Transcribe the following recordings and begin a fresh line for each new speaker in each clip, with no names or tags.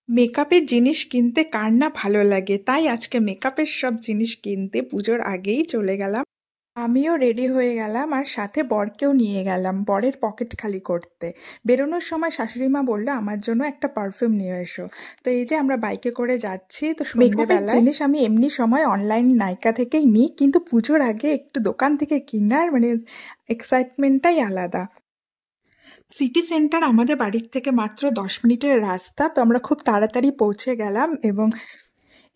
মেকআপের জিনিস কিনতে কার না ভালো লাগে, তাই আজকে মেকআপের সব জিনিস কিনতে পুজোর আগেই চলে গেলাম। আমিও রেডি হয়ে গেলাম আর সাথে বরকেও নিয়ে গেলাম বরের পকেট খালি করতে। বেরোনোর সময় শাশুড়ি মা বললো আমার জন্য একটা পারফিউম নিয়ে এসো। তো এই যে আমরা বাইকে করে যাচ্ছি, তো মেকআপের জিনিস আমি এমনি সময় অনলাইন নাইকা থেকেই নিই, কিন্তু পুজোর আগে একটু দোকান থেকে কেনার মানে এক্সাইটমেন্টটাই আলাদা। সিটি সেন্টার আমাদের বাড়ির থেকে মাত্র 10 মিনিটের রাস্তা, তো আমরা খুব তাড়াতাড়ি পৌঁছে গেলাম। এবং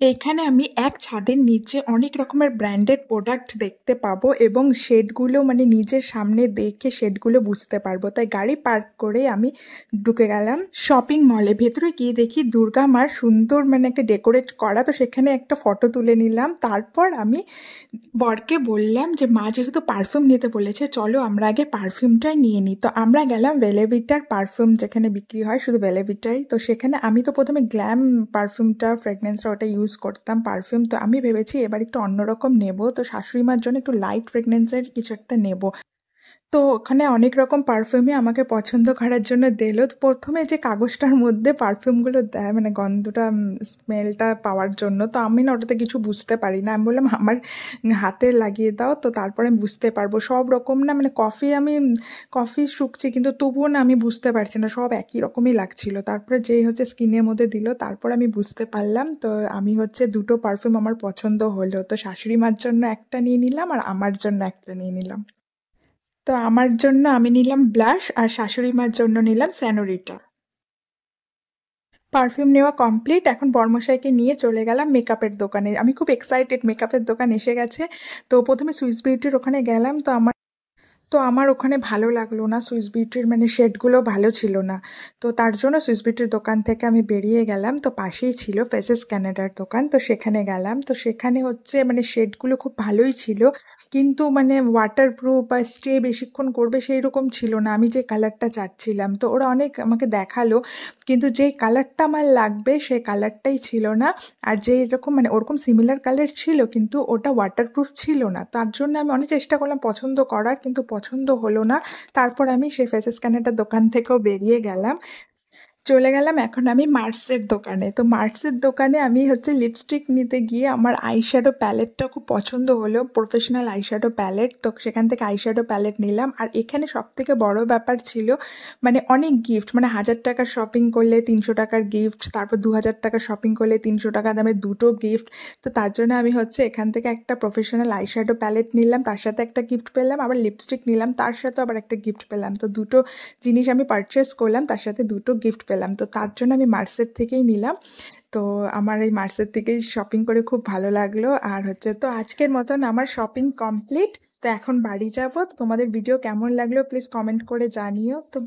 এইখানে আমি এক ছাদের নিচে অনেক রকমের ব্র্যান্ডেড প্রোডাক্ট দেখতে পাবো এবং শেডগুলো মানে নিজের সামনে দেখে শেডগুলো বুঝতে পারবো, তাই গাড়ি পার্ক করে আমি ঢুকে গেলাম শপিং মলে। ভেতরে গিয়ে দেখি দুর্গা মার সুন্দর মানে একটা ডেকোরেট করা, তো সেখানে একটা ফটো তুলে নিলাম। তারপর আমি বরকে বললাম যে মা যেহেতু পারফিউম নিতে বলেছে, চলো আমরা আগে পারফিউমটাই নিয়ে নিই। তো আমরা গেলাম ভেলেভিটার পারফিউম যেখানে বিক্রি হয়, শুধু ভেলেভিটাই। তো সেখানে আমি তো প্রথমে গ্ল্যাম পারফিউমটা ফ্রেগনেন্সটা ওটা ইউজ করতাম পারফিউম, তো আমি ভেবেছি এবার একটু অন্যরকম নেব, তো শাশুড়ি মার জন্য একটু লাইট ফ্রেগনেন্সের কিছু একটা নেব। তো ওখানে অনেক রকম পারফিউমই আমাকে পছন্দ করার জন্য দিল। তো প্রথমে যে কাগজটার মধ্যে পারফিউমগুলো দেয় মানে গন্ধটা স্মেলটা পাওয়ার জন্য, তো আমি না ওটাতে কিছু বুঝতে পারি না। আমি বললাম আমার হাতে লাগিয়ে দাও, তো তারপরে আমি বুঝতে পারবো। সব রকম না মানে কফি শুকছি, কিন্তু তবুও না আমি বুঝতে পারছি না, সব একই রকমই লাগছিল। তারপরে যেই হচ্ছে স্কিনের মধ্যে দিল, তারপর আমি বুঝতে পারলাম। তো আমি হচ্ছে দুটো পারফিউম আমার পছন্দ হলো, তো শাশুড়ি মার জন্য একটা নিয়ে নিলাম আর আমার জন্য একটা নিয়ে নিলাম। তো আমার জন্য আমি নিলাম ব্লাশ আর শাশুড়ি মার জন্য নিলাম স্যানোরিটা। পারফিউম নেওয়া কমপ্লিট, এখন বরমশাইকে নিয়ে চলে গেলাম মেকআপের দোকানে। আমি খুব এক্সাইটেড, মেকআপের দোকান এসে গেছে। তো প্রথমে সুইস বিউটির ওখানে গেলাম, তো আমার ওখানে ভালো লাগলো না, সুইস বিউটির মানে শেডগুলো ভালো ছিল না। তো তার জন্য সুইস বিউটির দোকান থেকে আমি বেরিয়ে গেলাম। তো পাশেই ছিল ফেসেস ক্যানাডার দোকান, তো সেখানে গেলাম। তো সেখানে হচ্ছে মানে শেডগুলো খুব ভালোই ছিল, কিন্তু মানে ওয়াটারপ্রুফ বা স্টে বেশিক্ষণ করবে সেই রকম ছিল না আমি যে কালারটা চাচ্ছিলাম। তো ওরা অনেক আমাকে দেখালো, কিন্তু যেই কালারটা আমার লাগবে সেই কালারটাই ছিল না। আর যে এরকম মানে ওরকম সিমিলার কালার ছিল, কিন্তু ওটা ওয়াটারপ্রুফ ছিল না। তার জন্য আমি অনেক চেষ্টা করলাম পছন্দ করার, কিন্তু পছন্দ হলো না। তারপর আমি সেই ফেসেস ক্যানেডার দোকান থেকেও বেরিয়ে গেলাম। চলে গেলাম এখন আমি মার্সের দোকানে। তো মার্সের দোকানে আমি হচ্ছে লিপস্টিক নিতে গিয়ে আমার আইশ্যাডো প্যালেটটা খুব পছন্দ হলো, প্রফেশনাল আইশ্যাডো প্যালেট। তো সেখান থেকে আইশ্যাডো প্যালেট নিলাম। আর এখানে সব থেকে বড় ব্যাপার ছিল মানে অনেক গিফট, মানে 1000 টাকার শপিং করলে 300 টাকার গিফট, তারপর 2000 টাকার শপিং করলে 300 টাকা দামে দুটো গিফট। তো তার জন্য আমি হচ্ছে এখান থেকে একটা প্রফেশনাল আইশ্যাডো প্যালেট নিলাম, তার সাথে একটা গিফট পেলাম, আবার লিপস্টিক নিলাম, তার সাথে আবার একটা গিফট পেলাম। তো দুটো জিনিস আমি পারচেস করলাম, তার সাথে দুটো গিফট পেলাম। তো তার জন্য আমি মার্সের থেকেই নিলাম। তো আমার এই মার্সের থেকেই শপিং করে খুব ভালো লাগলো। আর হচ্ছে তো আজকের মতন আমার শপিং কমপ্লিট। তো এখন বাড়ি যাব। তো তোমাদের ভিডিও কেমন লাগলো প্লিজ কমেন্ট করে জানিও। তো